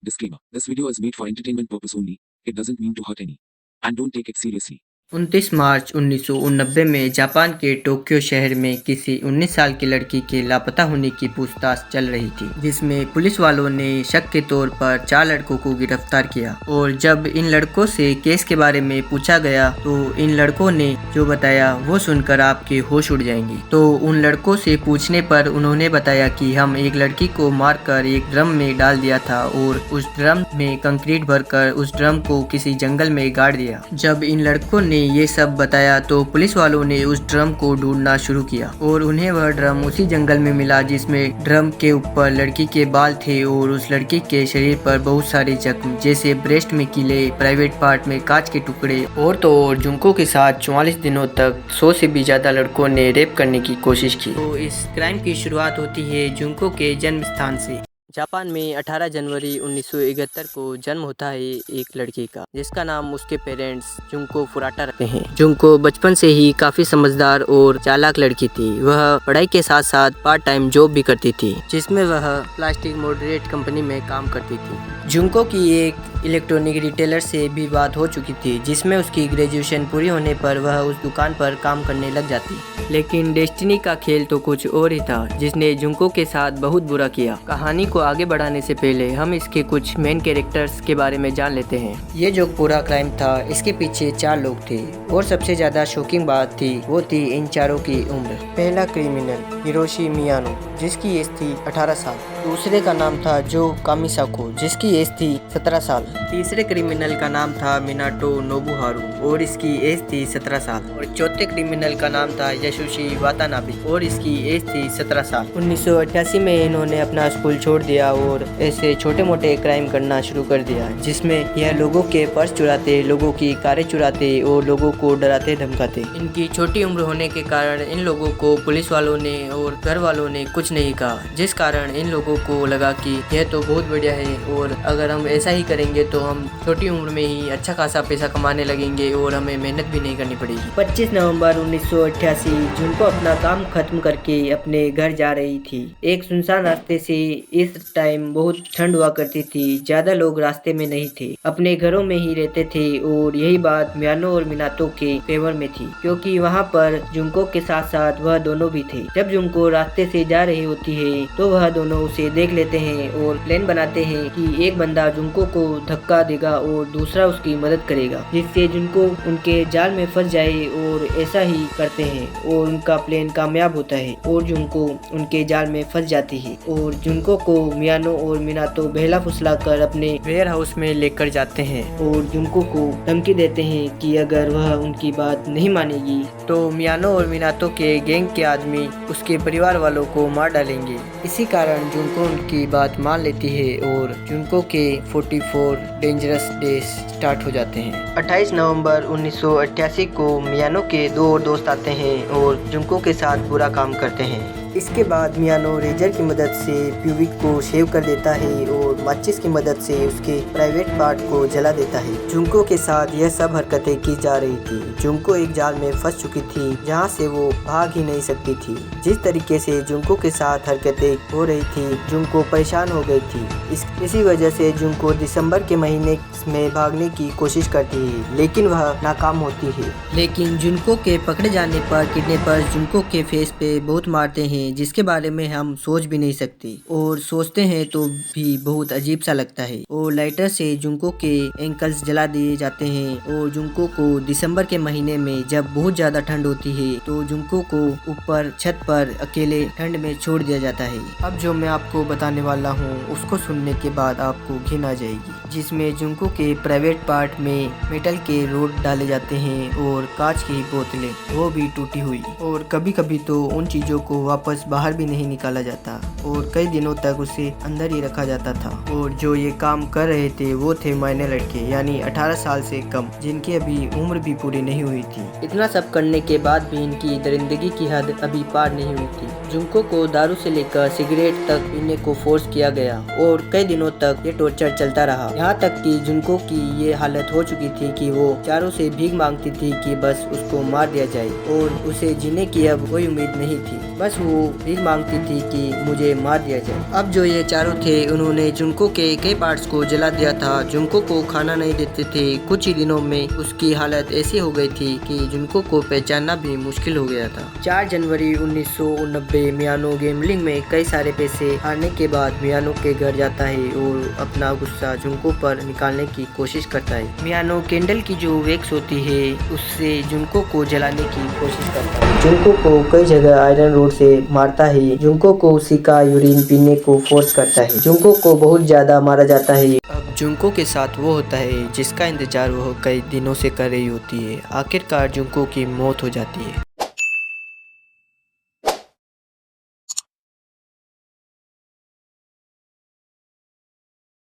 Disclaimer: This video is made for entertainment purpose only. It doesn't mean to hurt any. And don't take it seriously. 29 मार्च 1989 में Japan के Tokyo शहर में किसी 19 साल की लड़की के लापता होने की पूछताछ चल रही थी, जिसमें पुलिस वालों ने शक के तौर पर 4 लड़कों को गिरफ्तार किया। और जब इन लड़कों से केस के बारे में पूछा गया तो इन लड़कों ने जो बताया वो सुनकर आपके होश उड़ जाएंगे। तो उन लड़कों से पूछने पर उन्होंने बताया कि हम एक लड़की को मारकर एक ड्रम में डाल दिया था और उस ड्रम में कंक्रीट भरकर उस ड्रम को किसी जंगल में गाड़ दिया। जब इन लड़कों ने ये सब बताया तो पुलिस वालों ने उस ड्रम को ढूंढना शुरू किया और उन्हें वह ड्रम उसी जंगल में मिला जिसमें ड्रम के ऊपर लड़की के बाल थे और उस लड़की के शरीर पर बहुत सारे जख्म, जैसे ब्रेस्ट में कीले, प्राइवेट पार्ट में कांच के टुकड़े और तो और जुंको के साथ 44 दिनों तक 100 से भी ज्यादा लड़कों ने रेप करने की कोशिश की। तो इस क्राइम की शुरुआत होती है जुंको के जन्म स्थान से। जापान में 18 जनवरी 1971 को जन्म होता है एक लड़की का, जिसका नाम उसके पेरेंट्स जुंको फुराटा रखते हैं। जुंको बचपन से ही काफी समझदार और चालाक लड़की थी। वह पढ़ाई के साथ साथ पार्ट टाइम जॉब भी करती थी, जिसमें वह प्लास्टिक मॉडरेट कंपनी में काम करती थी। जुंको की एक इलेक्ट्रॉनिक रिटेलर से भी बात हो चुकी थी, जिसमें उसकी ग्रेजुएशन पूरी होने पर वह उस दुकान पर काम करने लग जाती। लेकिन डेस्टिनी का खेल तो कुछ और ही था, जिसने जुंको के साथ बहुत बुरा किया। कहानी को आगे बढ़ाने से पहले हम इसके कुछ मेन कैरेक्टर्स के बारे में जान लेते हैं। ये जो पूरा क्राइम था, इसके पीछे 4 लोग थे और सबसे ज्यादा शॉकिंग बात थी वो थी इन चारों की उम्र। पहला क्रिमिनल हिरोशी मियानो, जिसकी एज थी 18 साल। दूसरे का नाम था जो कामिसाको, जिसकी एज थी 17 साल। तीसरे क्रिमिनल का नाम था मिनाटो नोबुहारू और इसकी एज थी 17 साल। और चौथे क्रिमिनल का नाम था यशुशी वातानाबे और इसकी एज थी 17 साल। 1988 में इन्होंने अपना स्कूल छोड़ दिया और ऐसे छोटे मोटे क्राइम करना शुरू कर दिया, जिसमें यह लोगों के पर्स चुराते, लोगों की कारें चुराते और लोगों को डराते धमकाते। इनकी छोटी उम्र होने के कारण इन लोगों को पुलिस वालों ने और घर वालों ने कुछ नहीं कहा, जिस कारण इन लोगों को लगा कि यह तो बहुत बढ़िया है और अगर हम ऐसा ही करेंगे तो हम छोटी उम्र में ही अच्छा खासा पैसा कमाने लगेंगे और हमें मेहनत भी नहीं करनी पड़ेगी। 25 नवंबर 1988 जुनको अपना काम खत्म करके अपने घर जा रही थी। एक सुनसान रास्ते से। इस टाइम बहुत ठंड हुआ करती थी, ज्यादा लोग रास्ते में नहीं थे, अपने घरों में ही रहते थे और यही बात मियानो और मिनातो के फेवर में थी, क्योंकि वहाँ पर जुंको के साथ साथ वह दोनों भी थे। जब जुंको रास्ते से जा रही होती है तो वह दोनों उसे देख लेते हैं और प्लान बनाते हैं कि एक बंदा जुंको को धक्का देगा और दूसरा उसकी मदद करेगा, जिससे जुंको उनके जाल में फंस जाए। और ऐसा ही करते हैं और उनका प्लान कामयाब होता है और जुंको उनके जाल में फंस जाती है और जुंको को मियानो और मिनातो बहला फुसला कर अपने वेयर हाउस में लेकर जाते हैं और जुंको को धमकी देते हैं कि अगर वह उनकी बात नहीं मानेगी तो मियानो और मिनातो के गैंग के आदमी उसके परिवार वालों को मार डालेंगे। इसी कारण जुंको उनकी बात मान लेती है और जुंको के 44 डेंजरस डेज स्टार्ट हो जाते हैं। 28 नवंबर 1988 को मियानो के 2 और दोस्त आते हैं और जुंको के साथ बुरा काम करते हैं। इसके बाद मियानो रेजर की मदद से प्यूबिक को शेव कर देता है और माचिस की मदद से उसके प्राइवेट पार्ट को जला देता है। जुंको के साथ यह सब हरकतें की जा रही थी। जुंको एक जाल में फंस चुकी थी जहां से वो भाग ही नहीं सकती थी। जिस तरीके से जुंको के साथ हरकतें हो रही थी, जुंको परेशान हो गई थी। इसी वजह से जुंको दिसंबर के महीने में भागने की कोशिश करती है, लेकिन वह नाकाम होती है। लेकिन जुंको के पकड़े जाने पर किडनैपर्स जुंको के फेस पे बहुत मारते हैं, जिसके बारे में हम सोच भी नहीं सकते और सोचते हैं तो भी बहुत अजीब सा लगता है। और लाइटर से जुंको के एंकल्स जला दिए जाते हैं और जुंको को दिसंबर के महीने में जब बहुत ज्यादा ठंड होती है तो जुंको को ऊपर छत पर अकेले ठंड में छोड़ दिया जाता है। अब जो मैं आपको बताने वाला हूँ उसको सुनने के बाद आपको घिन आ जाएगी, जिसमें जुंको के प्राइवेट पार्ट में मेटल के रोड डाले जाते हैं और कांच की बोतलें, वो भी टूटी हुई। और कभी कभी तो उन चीजों को वापस बाहर भी नहीं निकाला जाता और कई दिनों तक उसे अंदर ही रखा जाता था। और जो ये काम कर रहे थे वो थे माइनर लड़के, यानी 18 साल से कम, जिनकी अभी उम्र भी पूरी नहीं हुई थी। इतना सब करने के बाद भी इनकी दरिंदगी की हद अभी पार नहीं हुई थी। जुंको को दारू से लेकर सिगरेट तक पीने को फोर्स किया गया और कई दिनों तक ये टॉर्चर चलता रहा, यहाँ तक कि जुंको की ये हालत हो चुकी थी कि वो चारों से भीख मांगती थी कि बस उसको मार दिया जाए और उसे जीने की अब कोई उम्मीद नहीं थी। बस वो भीख मांगती थी कि मुझे मार दिया जाए। अब जो ये चारों थे उन्होंने जुंको जुंको के कई पार्ट्स को जला दिया था। जुंको को खाना नहीं देते थे। कुछ ही दिनों में उसकी हालत ऐसी हो गई थी कि जुंको को पहचानना भी मुश्किल हो गया था। 4 जनवरी 1989 मियानो गैम्बलिंग में कई सारे पैसे हारने के बाद मियानो के घर जाता है और अपना गुस्सा जुंको पर निकालने की कोशिश करता है। मियानो कैंडल की जो वैक्स होती है उससे जुंको को जलाने की कोशिश करता है। जुंको को कई जगह आयरन रोड से मारता है। जुंको को उसी का यूरिन पीने को फोर्स करता है। जुंको को बहुत ज्यादा मारा जाता है। अब जुंको के साथ वो होता है जिसका इंतजार वो कई दिनों से कर रही होती है। आखिरकार जुंको की मौत हो जाती है।